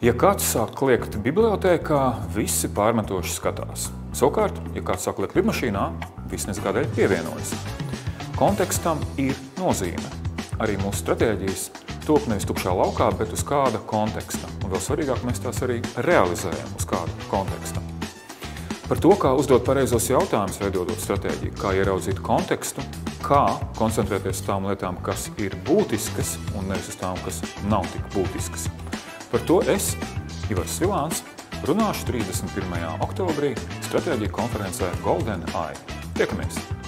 Ja kāds sāk kliegt bibliotēkā, visi pārmetoši skatās. Savukārt, ja kāds sāk kliegt lidmašīnā, visi nezinu pievienojas. Kontekstam ir nozīme. Arī mūsu stratēģijas top nevis tukšā laukā, bet uz kāda konteksta. Un vēl svarīgāk, mēs tās arī realizējam uz kāda konteksta. Par to, kā uzdot pareizos jautājumus, veidojot stratēģiju, kā ieraudzīt kontekstu, kā koncentrēties uz tām lietām, kas ir būtiskas, un nevis uz tām, kas nav tik būtiskas. Par to es, Ivars Svilāns, runāšu 31. oktobrī stratēģiju konferencē Golden Eye. Tiekamies!